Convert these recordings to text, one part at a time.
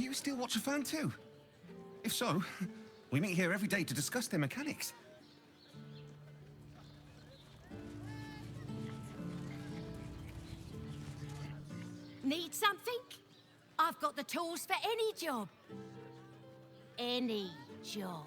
you a Steel Watcher fan too? If so, we meet here every day to discuss their mechanics. Need something? I've got the tools for any job. Any job.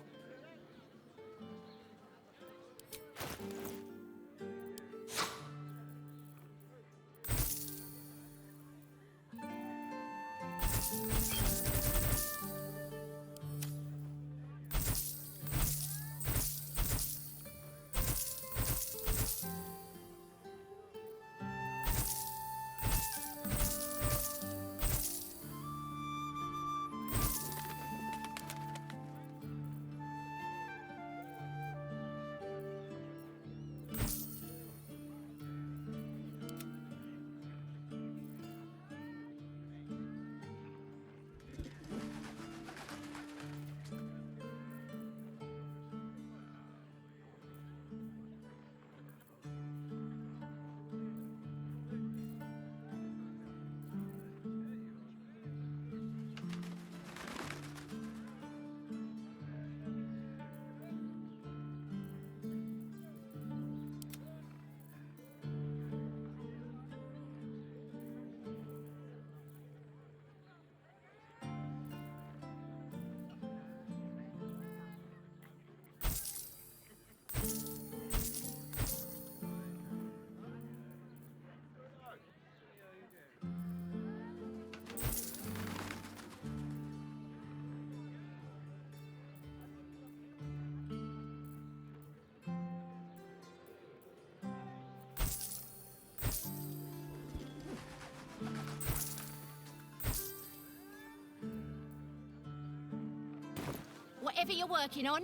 Whatever you're working on,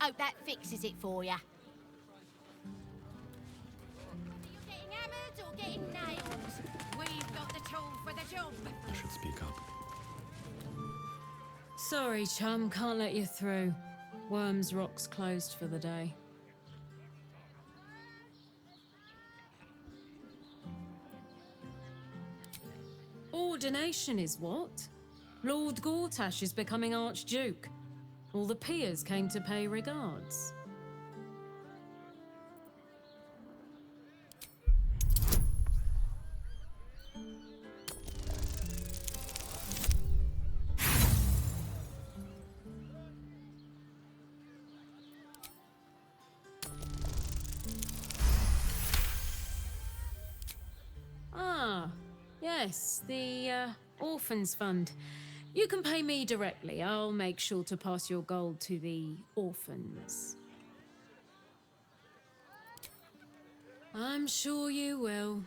hope that fixes it for ya. Are you getting hammered or getting nailed? We've got the tool for the job. I should speak up. Sorry, chum, can't let you through. Worms Rock's closed for the day. Ordination is what? Lord Gortash is becoming Archduke. All the peers came to pay regards. Ah, yes, the Orphans Fund. You can pay me directly. I'll make sure to pass your gold to the orphans. I'm sure you will.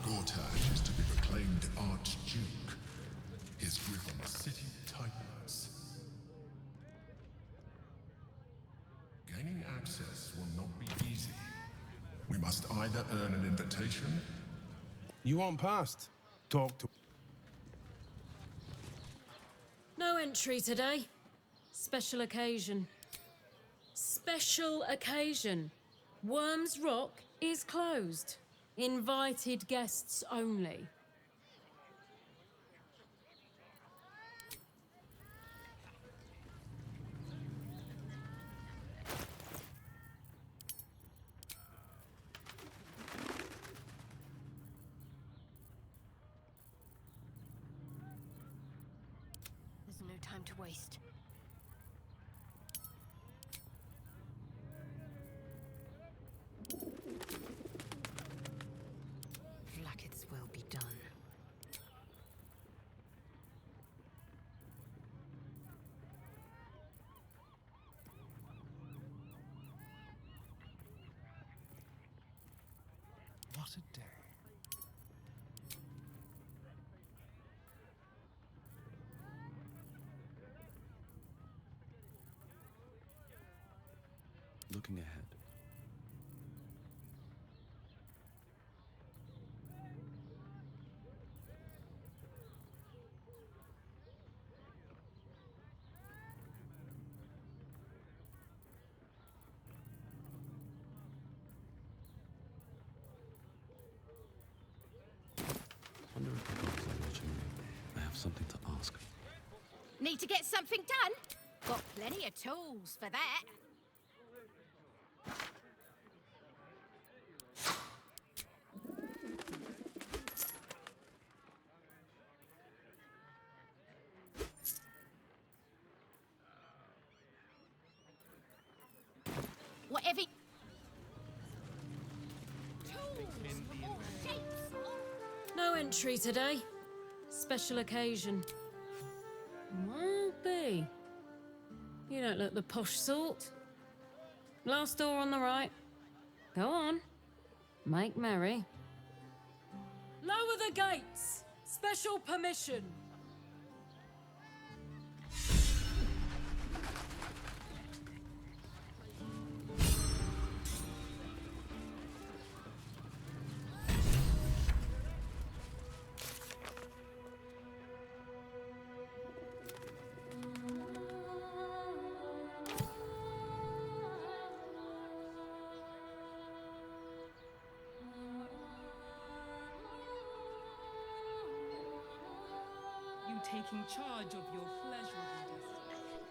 Gortash is to be proclaimed Archduke. His driven city tightens. Gaining access will not be easy. We must either earn an invitation. You want past? Talk to... No entry today. Special occasion. Special occasion. Worms Rock is closed. Invited guests only. There's no time to waste. Blackets will be done. What a day. Looking ahead. Wonder if the gods are watching me. I have something to ask. Need to get something done? Got plenty of tools for that. Whatever. Tools for all shapes. No entry today. Special occasion. Will be. You don't look the posh sort. Last door on the right. Go on. Make merry. Lower the gates. Special permission. You taking charge of your pleasurable destiny.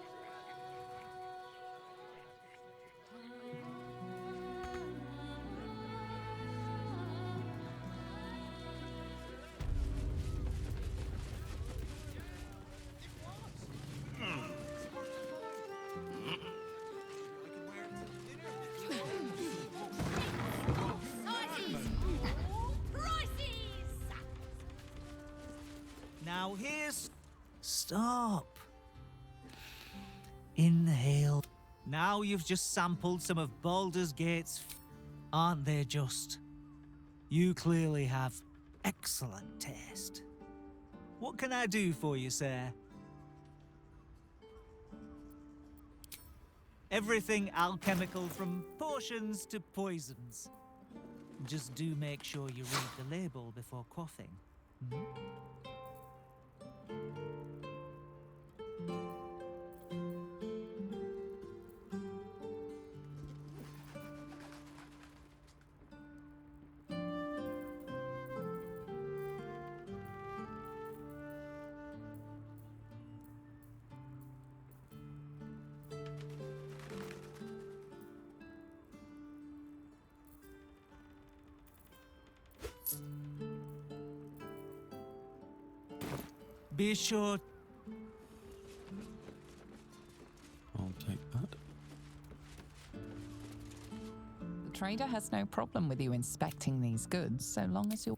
Sizes. All prices. Now here's... Stop. Inhale. Now you've just sampled some of Baldur's Gate's... Aren't they just? You clearly have excellent taste. What can I do for you, sir? Everything alchemical from potions to poisons. Just do make sure you read the label before quaffing. Hmm? Be sure. I'll take that. The trader has no problem with you inspecting these goods, so long as you're...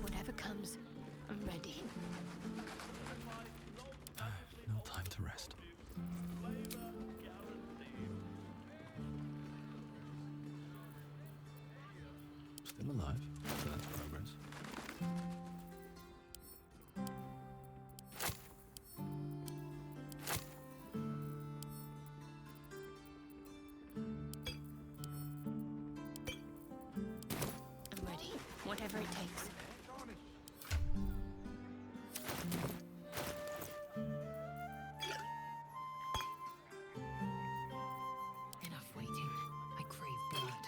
Whatever comes, I'm ready. No time to rest. Still alive. So that's progress. I'm ready. Whatever it takes. Enough waiting. I crave blood.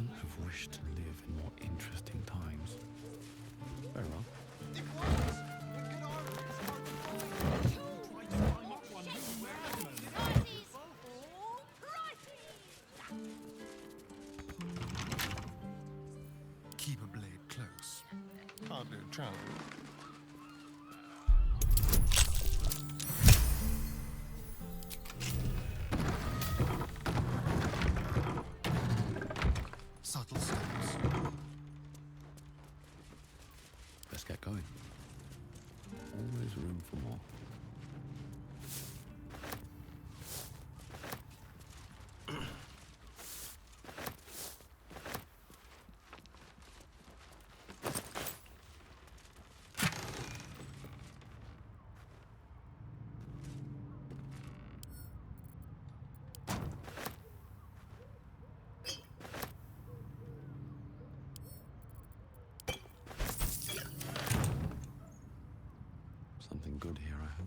shouldn't have wished to live in more interesting times. Very well. Keep a blade close. Hardly a challenge. Subtle steps. Let's get going. Always room for more. Something good here, I hope.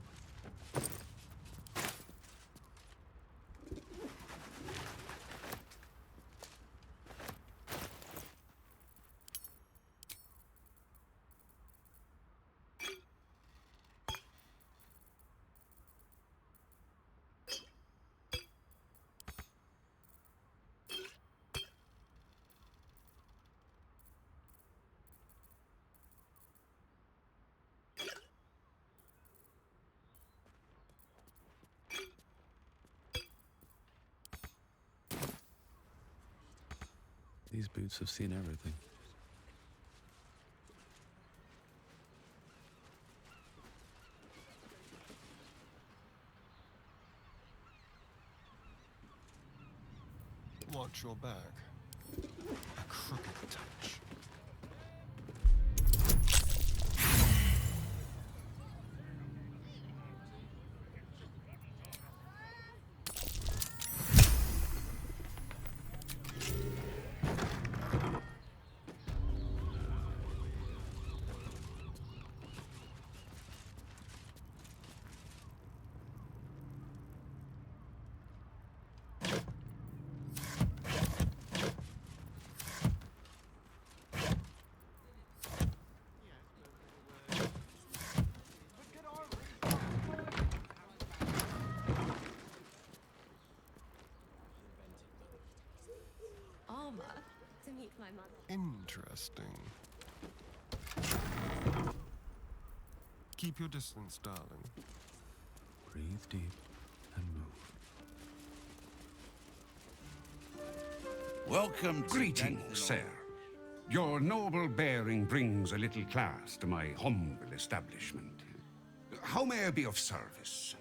These boots have seen everything. Watch your back. A crooked touch. Armor to meet my mother. Interesting. Keep your distance, darling. Breathe deep and move. Welcome. Greetings, sir. Your noble bearing brings a little class to my humble establishment. How may I be of service?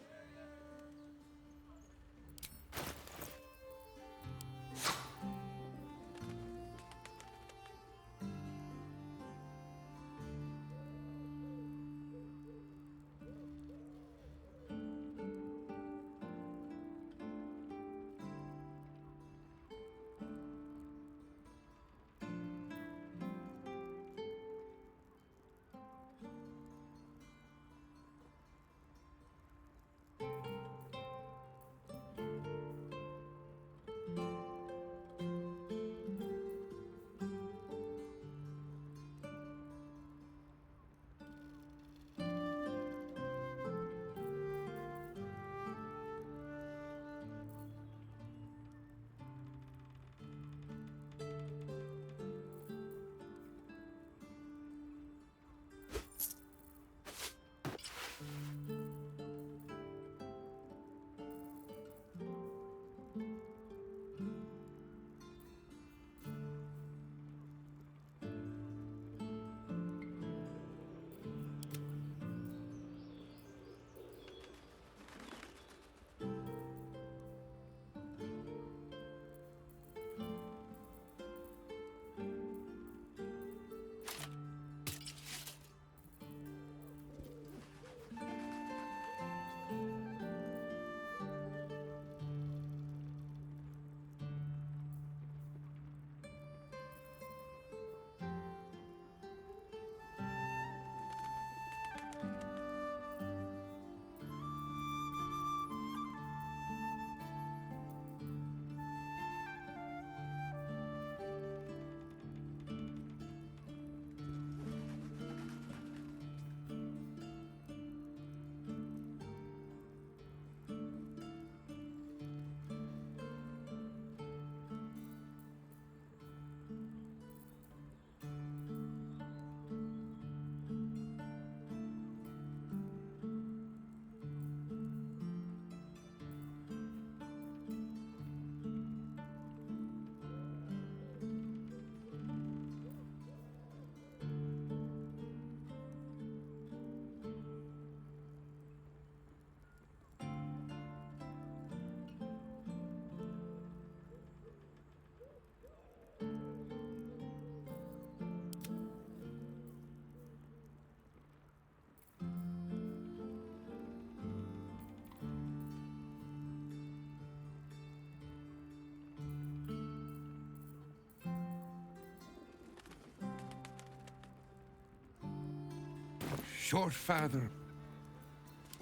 Short father.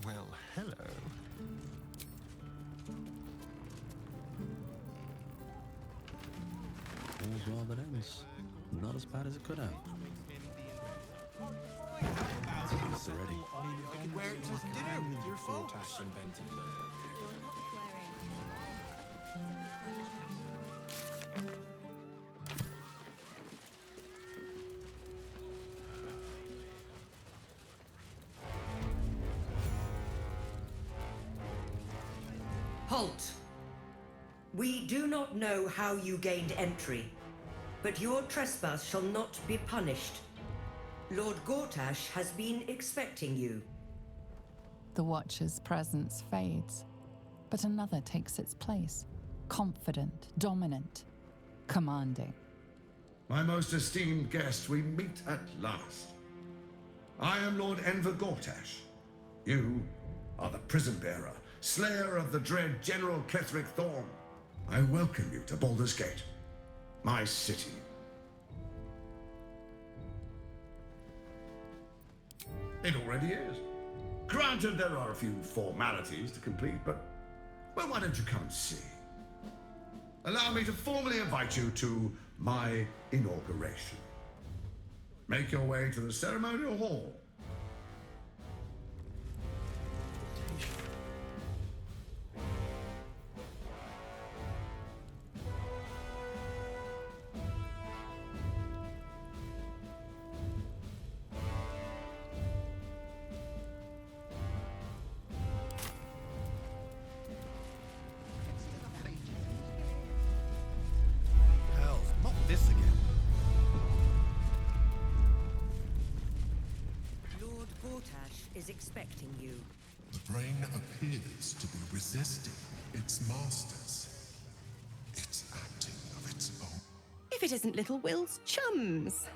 Well, hello. All's well that ends. Not as bad as it could have. It's already. Where to dinner with your folks? Halt! We do not know how you gained entry, but your trespass shall not be punished. Lord Gortash has been expecting you. The Watcher's presence fades, but another takes its place. Confident, dominant, commanding. My most esteemed guest, we meet at last. I am Lord Enver Gortash. You are the prison bearer, slayer of the dread General Ketheric Thorn. I welcome you to Baldur's Gate, my city. It already is. Granted, there are a few formalities to complete, but, well, why don't you come and see? Allow me to formally invite you to my inauguration. Make your way to the ceremonial hall. Hell, not this again. Lord Gortash is expecting you. The brain appears to be resisting its masters. It's acting of its own. If it isn't little Will's chums.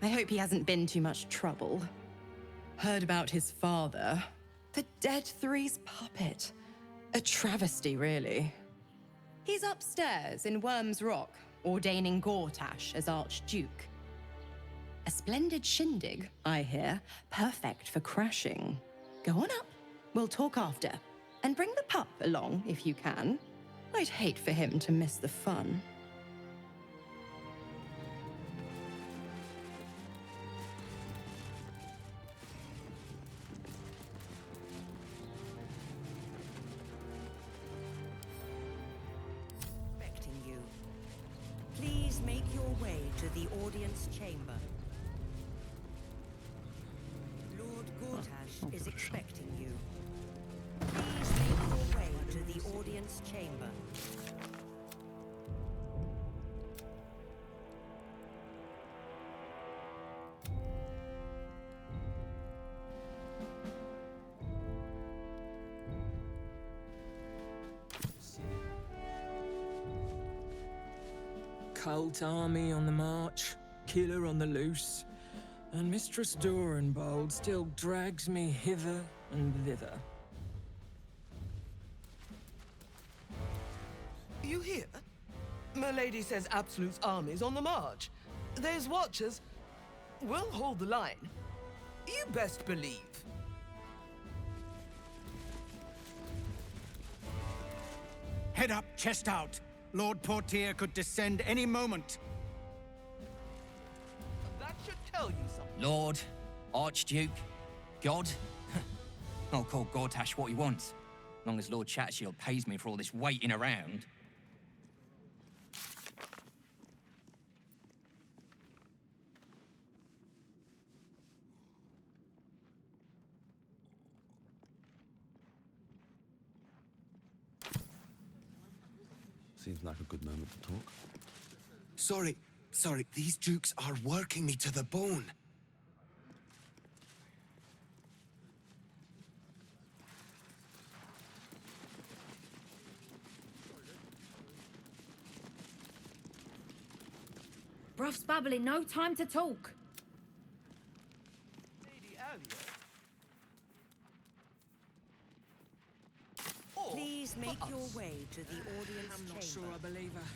I hope he hasn't been too much trouble. Heard about his father. The Dead Three's puppet. A travesty, really. He's upstairs in Worm's Rock, ordaining Gortash as Archduke. A splendid shindig, I hear. Perfect for crashing. Go on up. We'll talk after. And bring the pup along, if you can. I'd hate for him to miss the fun. Expecting you. Please make your way to the audience chamber. Lord Gortash is expecting you. Please make your way to the audience chamber. Cult army on the march, killer on the loose, and Mistress Dorenbold still drags me hither and thither. You hear? My lady says Absolute's army's on the march. There's watchers. We'll hold the line. You best believe. Head up, chest out. Lord Portier could descend any moment. That should tell you something. Lord, Archduke, God. I'll call Gortash what he wants, as long as Lord Chatshield pays me for all this waiting around. Seems like a good moment to talk. Sorry, these dukes are working me to the bone. Bruff's babbling, no time to talk. Lady Alia. Please make your way to the audience I'm not chamber. sure I believe her.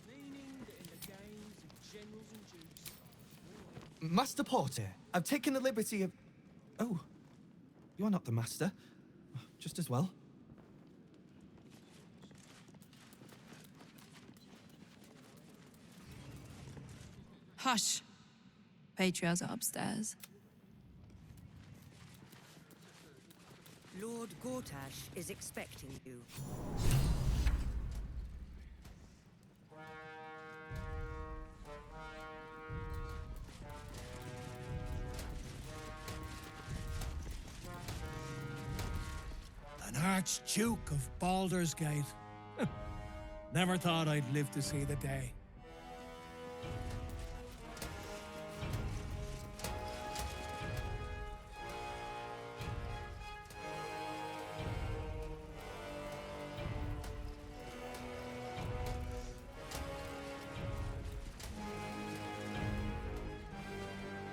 Meaning that in the games of generals and dukes, Master Porter, I've taken the liberty of... Oh, you're not the Master. Just as well. Hush. Patriarchs are upstairs. Lord Gortash is expecting you. An Archduke of Baldersgate. Never thought I'd live to see the day.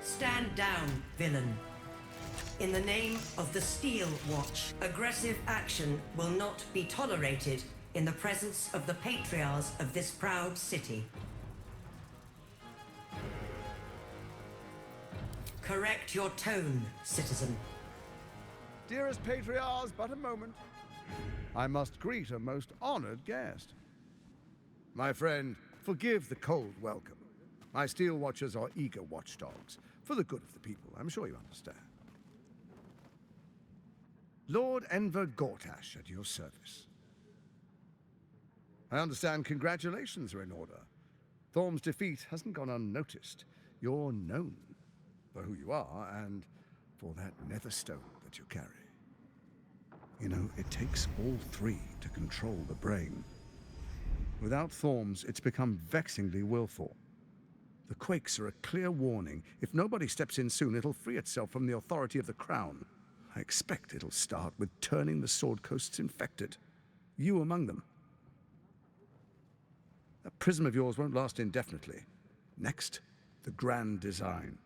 Stand down, villain. In the name of the Steel Watch, aggressive action will not be tolerated in the presence of the patriarchs of this proud city. Correct your tone, citizen. Dearest patriarchs, but a moment. I must greet a most honored guest. My friend, forgive the cold welcome. My Steel Watchers are eager watchdogs, for the good of the people, I'm sure you understand. Lord Enver Gortash at your service. I understand congratulations are in order. Thorm's defeat hasn't gone unnoticed. You're known for who you are and for that netherstone that you carry. You know, it takes all three to control the brain. Without Thorm's, it's become vexingly willful. The quakes are a clear warning. If nobody steps in soon, it'll free itself from the authority of the crown. I expect it'll start with turning the Sword Coasts infected. You among them. That prism of yours won't last indefinitely. Next, the grand design.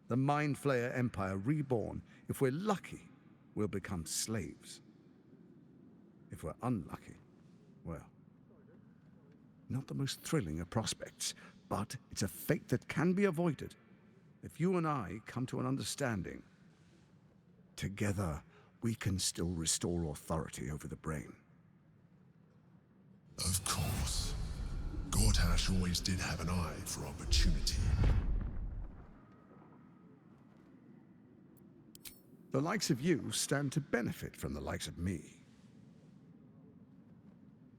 The Mind Flayer Empire reborn. If we're lucky, we'll become slaves. If we're unlucky, well, not the most thrilling of prospects, but it's a fate that can be avoided if you and I come to an understanding. Together, we can still restore authority over the brain. Of course. Gortash always did have an eye for opportunity. The likes of you stand to benefit from the likes of me.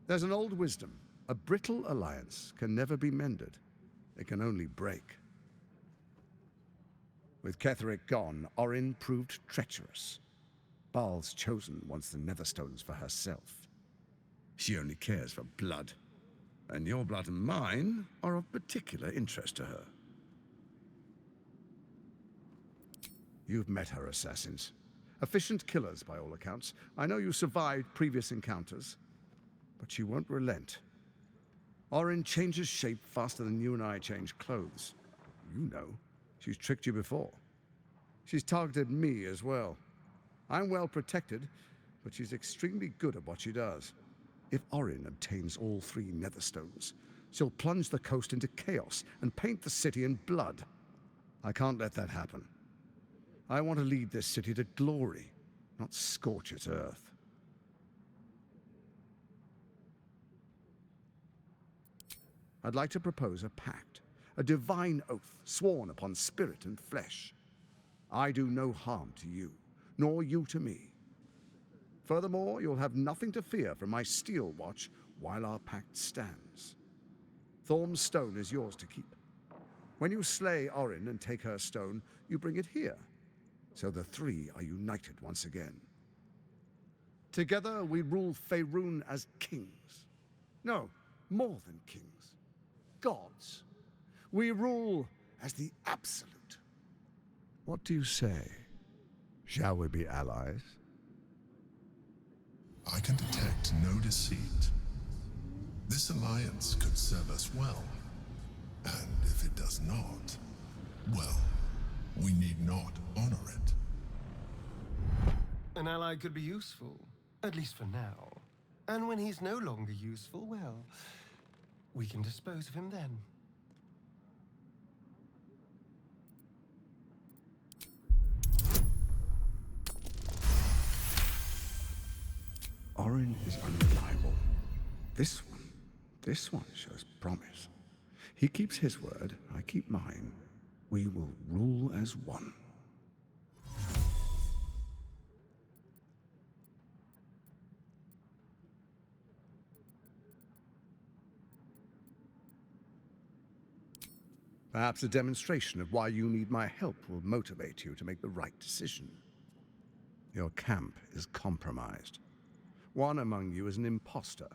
There's an old wisdom. A brittle alliance can never be mended. It can only break. With Ketheric gone, Orin proved treacherous. Baal's chosen wants the Netherstones for herself. She only cares for blood. And your blood and mine are of particular interest to her. You've met her assassins. Efficient killers, by all accounts. I know you survived previous encounters, but she won't relent. Orin changes shape faster than you and I change clothes. You know, she's tricked you before. She's targeted me as well. I'm well protected, but she's extremely good at what she does. If Orin obtains all three Netherstones, she'll plunge the coast into chaos and paint the city in blood. I can't let that happen. I want to lead this city to glory, not scorch its earth. I'd like to propose a pact, a divine oath sworn upon spirit and flesh. I do no harm to you, nor you to me. Furthermore, you'll have nothing to fear from my Steel Watch while our pact stands. Thorm's stone is yours to keep. When you slay Orin and take her stone, you bring it here, so the three are united once again. Together we rule Faerun as kings. No, more than kings. Gods. We rule as the Absolute. What do you say? Shall we be allies? I can detect no deceit. This alliance could serve us well. And if it does not, well, we need not honor it. An ally could be useful, at least for now. And when he's no longer useful, well, we can dispose of him then. Orin is unreliable. This one shows promise. He keeps his word, I keep mine. We will rule as one. Perhaps a demonstration of why you need my help will motivate you to make the right decision. Your camp is compromised. One among you is an imposter,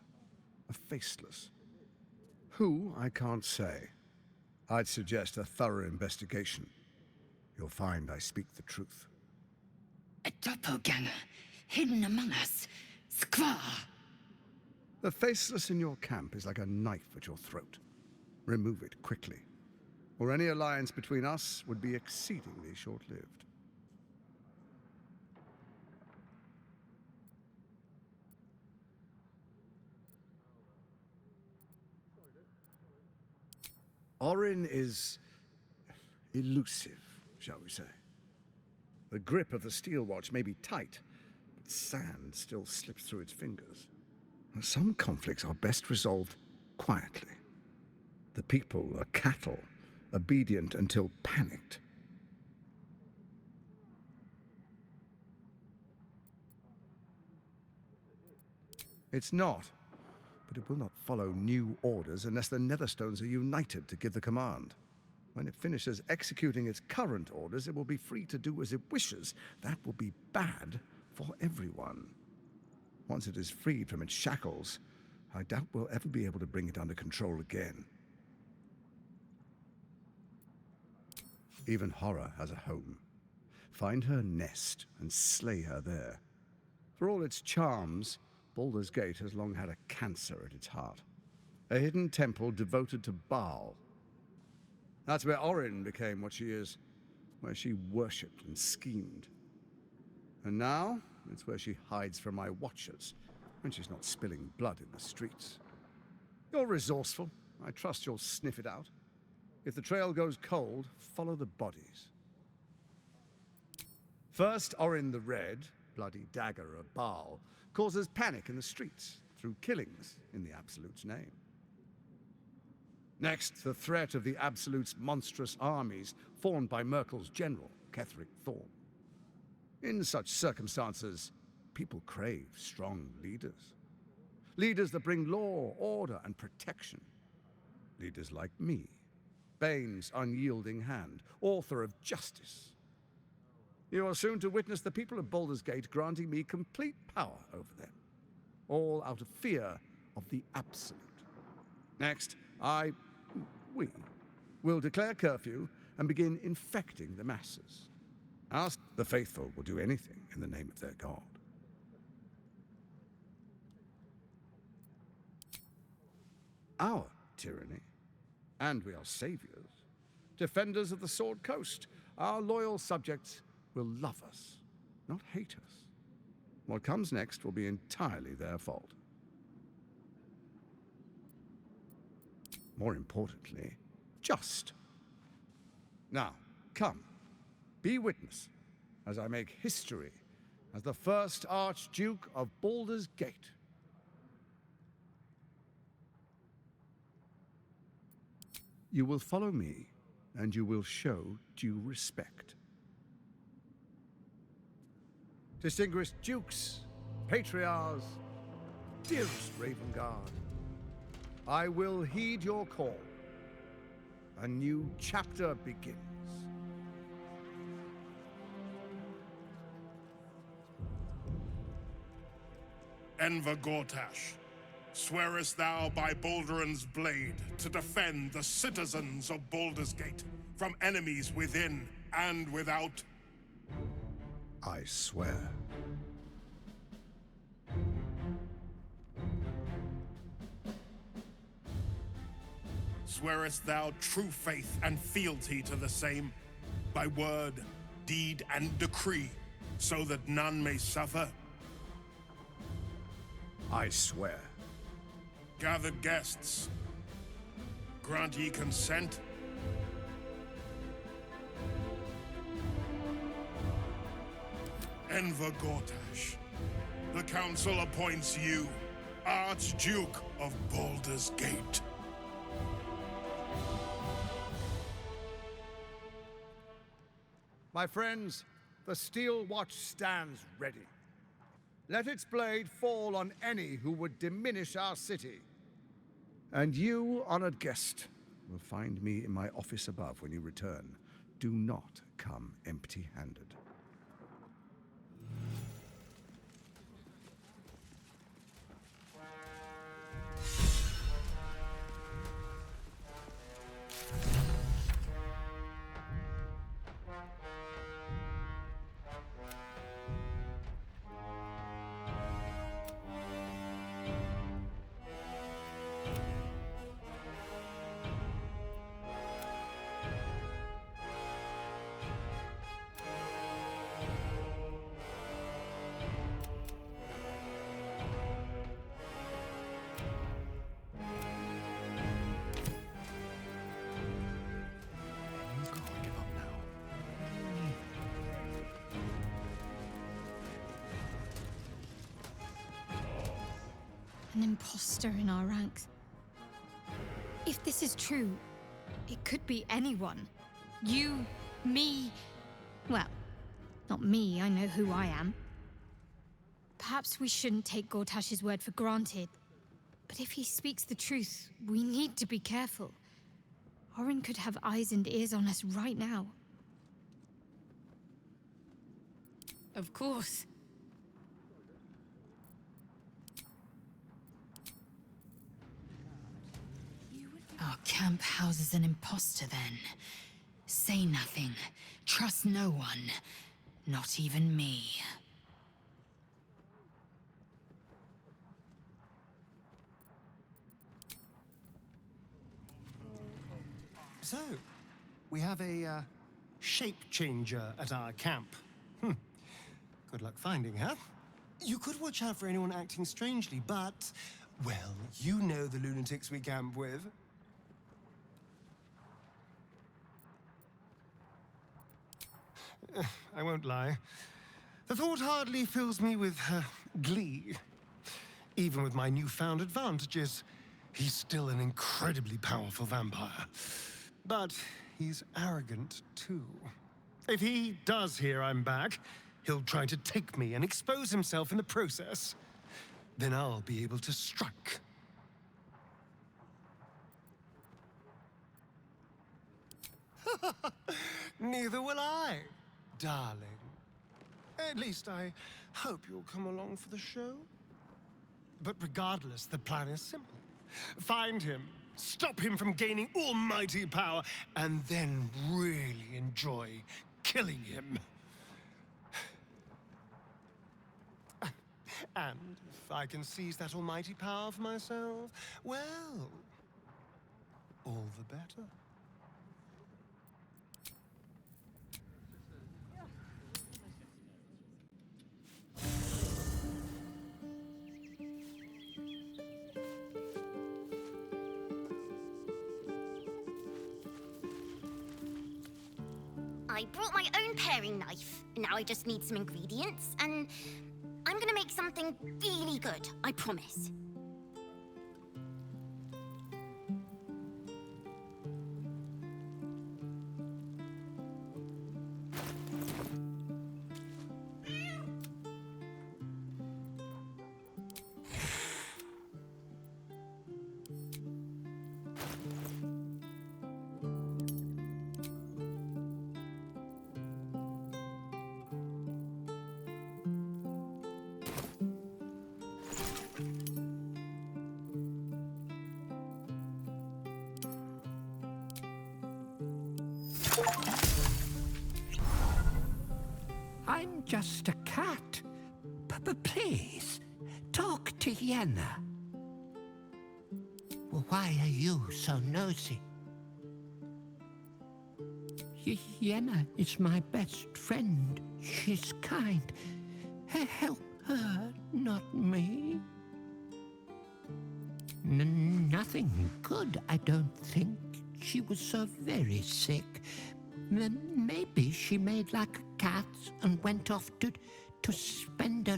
a faceless. Who, I can't say. I'd suggest a thorough investigation. You'll find I speak the truth. A doppelganger hidden among us. Squaw! The faceless in your camp is like a knife at your throat. Remove it quickly, or any alliance between us would be exceedingly short-lived. Orin is elusive, shall we say. The grip of the steel watch may be tight, but sand still slips through its fingers. Some conflicts are best resolved quietly. The people are cattle, obedient until panicked. It's not, but it will not follow new orders unless the Netherstones are united to give the command. When it finishes executing its current orders, it will be free to do as it wishes. That will be bad for everyone. Once it is freed from its shackles, I doubt we'll ever be able to bring it under control again. Even horror has a home. Find her nest and slay her there. For all its charms, Baldur's Gate has long had a cancer at its heart. A hidden temple devoted to Baal. That's where Orin became what she is, where she worshipped and schemed. And now, it's where she hides from my watchers, when she's not spilling blood in the streets. You're resourceful. I trust you'll sniff it out. If the trail goes cold, follow the bodies. First, Orin the Red, bloody dagger of Baal, causes panic in the streets through killings in the Absolute's name. Next, the threat of the Absolute's monstrous armies formed by Merkel's general, Ketheric Thorn. In such circumstances, people crave strong leaders. Leaders that bring law, order, and protection. Leaders like me, Bane's unyielding hand, author of justice. You are soon to witness the people of Baldur's Gate granting me complete power over them, all out of fear of the Absolute. Next, we will declare curfew and begin infecting the masses. Ask the faithful will do anything in the name of their god. Our tyranny, and we are saviors, defenders of the Sword Coast. Our loyal subjects will love us, not hate us. What comes next will be entirely their fault. More importantly, just. Now, come, be witness as I make history as the first Archduke of Baldur's Gate. You will follow me, and you will show due respect. Distinguished dukes, patriarchs, dearest Ravengard, I will heed your call. A new chapter begins. Enver Gortash, swearest thou by Balduran's blade to defend the citizens of Baldur's Gate from enemies within and without? I swear. Swearest thou true faith and fealty to the same, by word, deed, and decree, so that none may suffer? I swear. Gathered guests, grant ye consent? Enver Gortash, the Council appoints you Archduke of Baldur's Gate. My friends, the Steel Watch stands ready. Let its blade fall on any who would diminish our city. And you, honored guest, will find me in my office above when you return. Do not come empty-handed. An imposter in our ranks. If this is true, it could be anyone. You, me. Well, not me, I know who I am. Perhaps we shouldn't take Gortash's word for granted. But if he speaks the truth, we need to be careful. Orin could have eyes and ears on us right now. Of course. Our camp houses an imposter, then. Say nothing. Trust no one. Not even me. So, we have a shape changer at our camp. Good luck finding her. You could watch out for anyone acting strangely, but, well, you know the lunatics we camp with. I won't lie. The thought hardly fills me with glee. Even with my newfound advantages, he's still an incredibly powerful vampire. But he's arrogant, too. If he does hear I'm back, he'll try to take me and expose himself in the process. Then I'll be able to strike. Neither will I, darling. At least I hope you'll come along for the show. But regardless, the plan is simple. Find him, stop him from gaining almighty power, and then really enjoy killing him. And if I can seize that almighty power for myself, well, all the better. I brought my own paring knife. Now I just need some ingredients, and I'm gonna make something really good, I promise. I'm just a cat. Please, talk to Yenna. Well, why are you so nosy? Yenna is my best friend. She's kind. Help her, not me. Nothing good, I don't think. She was so very sick. Maybe she made like a cat and went off to spend a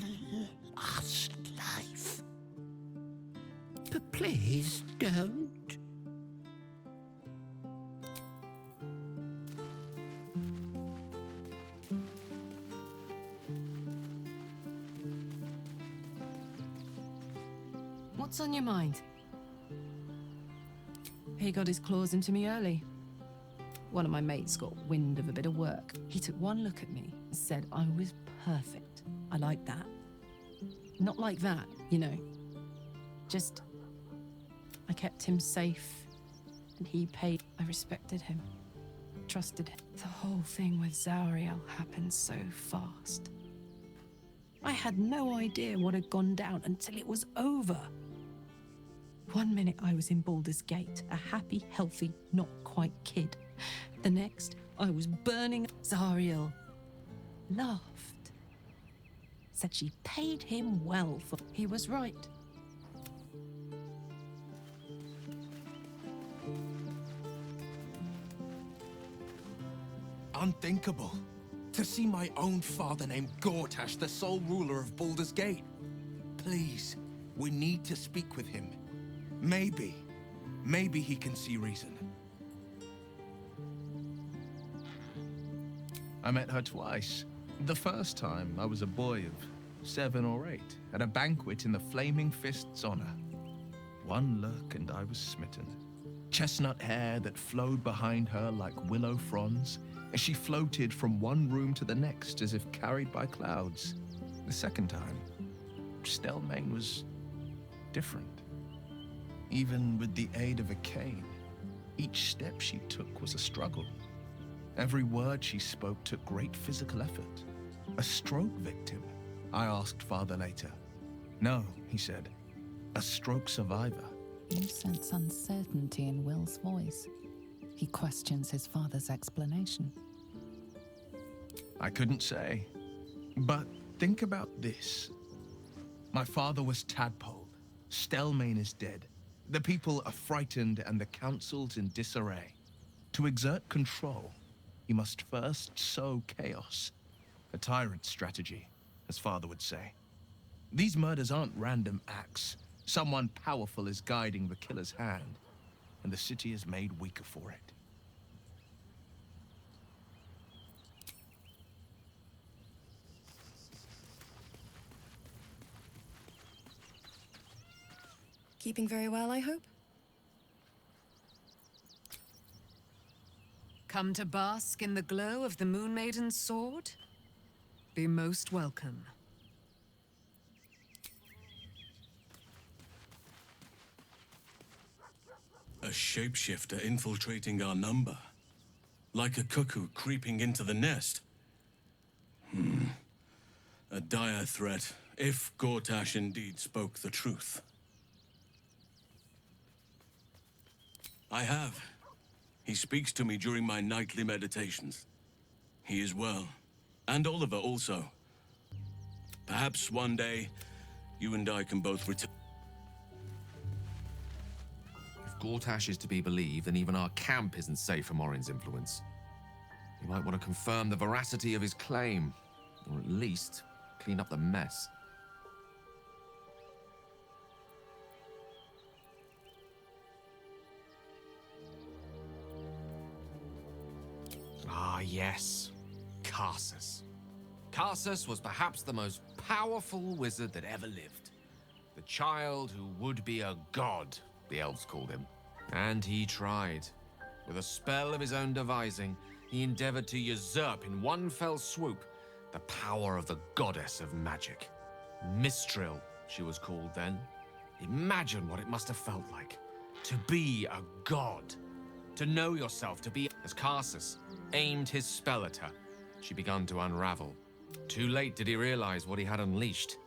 What's on your mind? He got his claws into me early. One of my mates got wind of a bit of work. He took one look at me and said I was perfect. I like that. Not like that, you know. Just, I kept him safe, and he paid. I respected him, trusted him. The whole thing with Zariel happened so fast. I had no idea what had gone down until it was over. One minute I was in Baldur's Gate, a happy, healthy, not quite kid. The next, I was burning. Zariel laughed. Said she paid him well for... He was right. Unthinkable. To see my own father named Gortash, the sole ruler of Baldur's Gate. Please, we need to speak with him. Maybe he can see reason. I met her twice. The first time, I was a boy of 7 or 8, at a banquet in the Flaming Fist's honor. One look and I was smitten. Chestnut hair that flowed behind her like willow fronds, as she floated from one room to the next as if carried by clouds. The second time, Stelmane was different. Even with the aid of a cane, each step she took was a struggle. Every word she spoke took great physical effort. A stroke victim? I asked Father later. No, he said. A stroke survivor. You sense uncertainty in Will's voice. He questions his father's explanation. I couldn't say. But think about this. My father was tadpoled. Stelmane is dead. The people are frightened and the council's in disarray. To exert control, he must first sow chaos. A tyrant's strategy, as Father would say. These murders aren't random acts. Someone powerful is guiding the killer's hand, and the city is made weaker for it. Keeping very well, I hope? Come to bask in the glow of the Moon Maiden's sword? Be most welcome. A shapeshifter infiltrating our number. Like a cuckoo creeping into the nest. A dire threat, if Gortash indeed spoke the truth. I have. He speaks to me during my nightly meditations. He is well. And Oliver also. Perhaps one day, you and I can both return. If Gortash is to be believed, then even our camp isn't safe from Orin's influence. You might want to confirm the veracity of his claim, or at least clean up the mess. Ah, yes. Karsus. Karsus was perhaps the most powerful wizard that ever lived. The child who would be a god, the elves called him. And he tried. With a spell of his own devising, he endeavored to usurp in one fell swoop the power of the goddess of magic. Mistral, she was called then. Imagine what it must have felt like. To be a god. To know yourself, to be... As Karsus aimed his spell at her, she began to unravel. Too late did he realize what he had unleashed.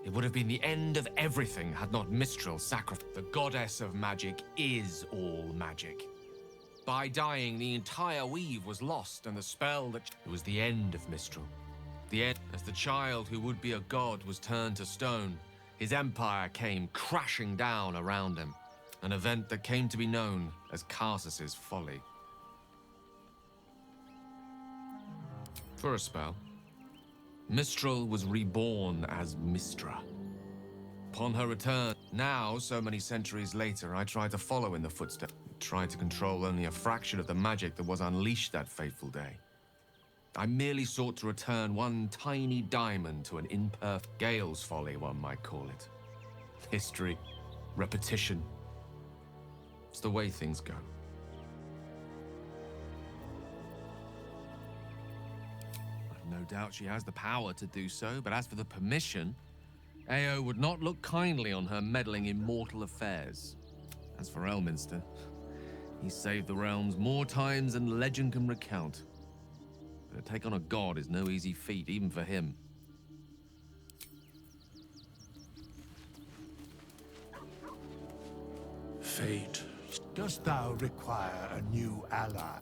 It would have been the end of everything had not Mistral sacrificed. The goddess of magic is all magic. By dying, the entire weave was lost, and the spell that... It was the end of Mistral. The end... As the child who would be a god was turned to stone, his empire came crashing down around him. An event that came to be known as Karsus's folly. For a spell, Mistral was reborn as Mistra. Upon her return, now, so many centuries later, I tried to follow in the footsteps. Tried to control only a fraction of the magic that was unleashed that fateful day. I merely sought to return one tiny diamond to an imperfect Gale's folly, one might call it. History, repetition. It's the way things go. I've no doubt she has the power to do so, but as for the permission, Ao would not look kindly on her meddling in mortal affairs. As for Elminster, he saved the realms more times than legend can recount. But to take on a god is no easy feat, even for him. Fate, dost thou require a new ally?